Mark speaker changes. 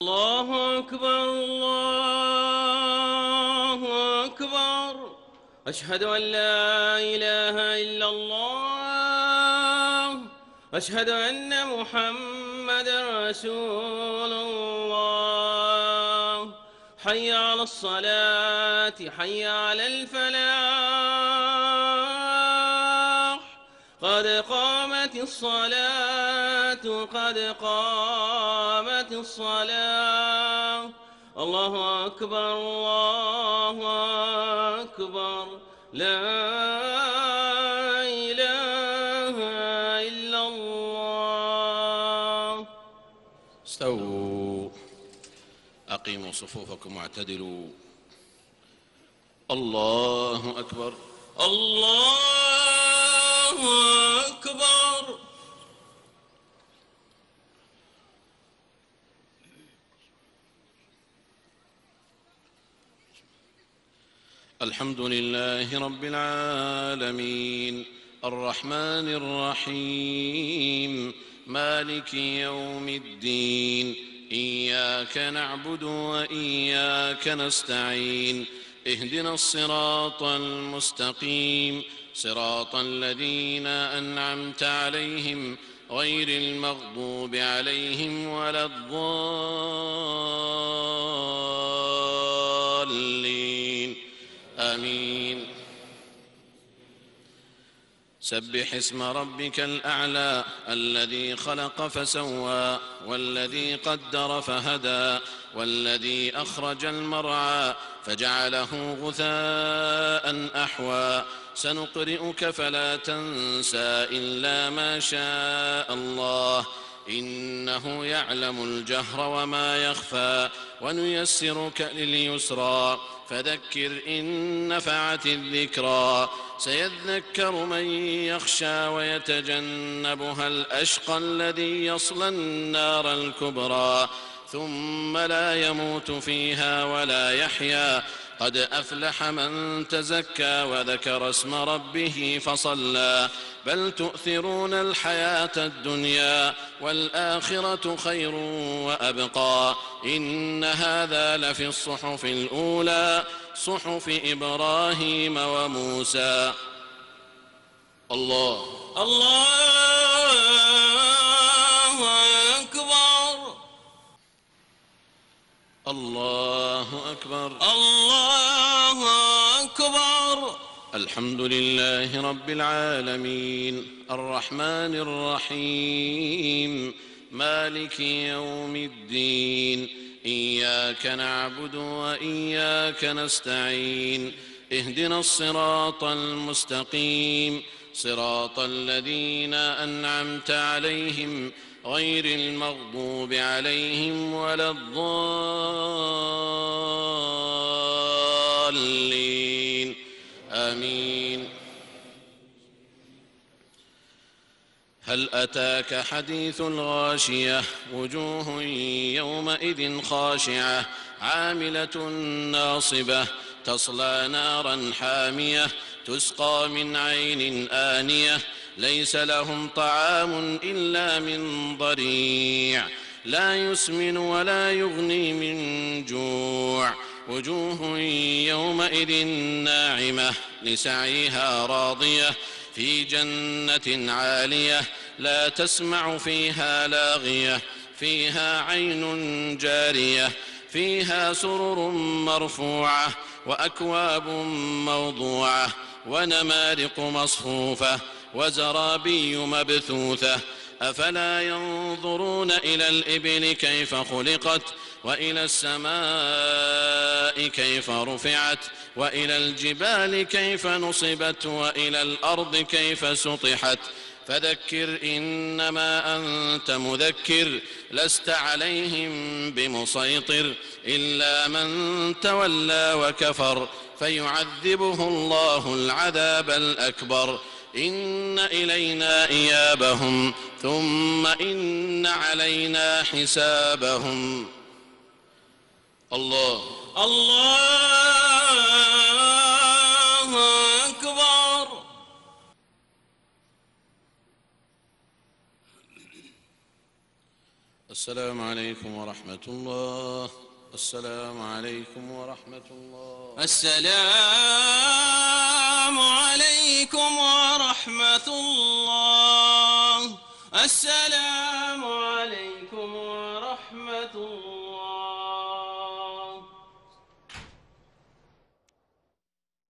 Speaker 1: الله أكبر الله أكبر. أشهد أن لا إله إلا الله. أشهد أن محمدًا رسول الله. حي على الصلاة، حي على الفلاح. قد قامت الصلاة، قد قامت الصلاة. الله أكبر الله أكبر. لا إله إلا الله.
Speaker 2: استووا، أقيموا صفوفكم واعتدلوا. الله أكبر
Speaker 1: الله أكبر.
Speaker 2: الحمد لله رب العالمين، الرحمن الرحيم، مالك يوم الدين. إياك نعبد وإياك نستعين، اهدنا الصراط المستقيم، صراط الذين أنعمت عليهم غير المغضوب عليهم ولا الضالين. آمين. سبح اسم ربك الأعلى الذي خلق فسوى، والذي قدر فهدى، والذي أخرج المرعى فجعله غثاء أحوى. سنقرئك فلا تنسى إلا ما شاء الله، إنه يعلم الجهر وما يخفى. ونيسرك لليسرى، فذكر إن نفعت الذكرى. سيذكر من يخشى ويتجنبها الأشقى الذي يصلى النار الكبرى، ثم لا يموت فيها ولا يحيا. قد أفلح من تزكى وذكر اسم ربه فصلى. بل تؤثرون الحياة الدنيا، والآخرة خير وأبقى. إن هذا لفي الصحف الأولى، صحف إبراهيم وموسى. الله
Speaker 1: أكبر
Speaker 2: الله أكبر
Speaker 1: الله أكبر.
Speaker 2: الحمد لله رب العالمين، الرحمن الرحيم، مالك يوم الدين. إياك نعبد وإياك نستعين، اهدنا الصراط المستقيم، صراط الذين أنعمت عليهم غير المغضوب عليهم ولا الضالين. آمين. هل أتاك حديث الغاشية؟ وجوه يومئذ خاشعة، عاملة ناصبة، تصلى نارا حامية، تسقى من عين آنية. ليس لهم طعام إلا من ضريع، لا يسمن ولا يغني من جوع. وجوه يومئذ ناعمة، لسعيها راضية، في جنة عالية، لا تسمع فيها لاغية، فيها عين جارية، فيها سرر مرفوعة، وأكواب موضوعة، ونمارق مصفوفة، وزرابي مبثوثة. أفلا ينظرون إلى الإبل كيف خلقت، وإلى السماء كيف رفعت، وإلى الجبال كيف نصبت، وإلى الأرض كيف سطحت. فذكر إنما أنت مذكر، لست عليهم بمسيطر، إلا من تولى وكفر، فيعذبه الله العذاب الأكبر. إن إلينا إيابهم، ثم إن علينا حسابهم. الله
Speaker 1: أكبر.
Speaker 2: السلام عليكم ورحمة الله. السلام عليكم ورحمة الله.
Speaker 1: السلام عليكم ورحمة الله. السلام عليكم ورحمة الله.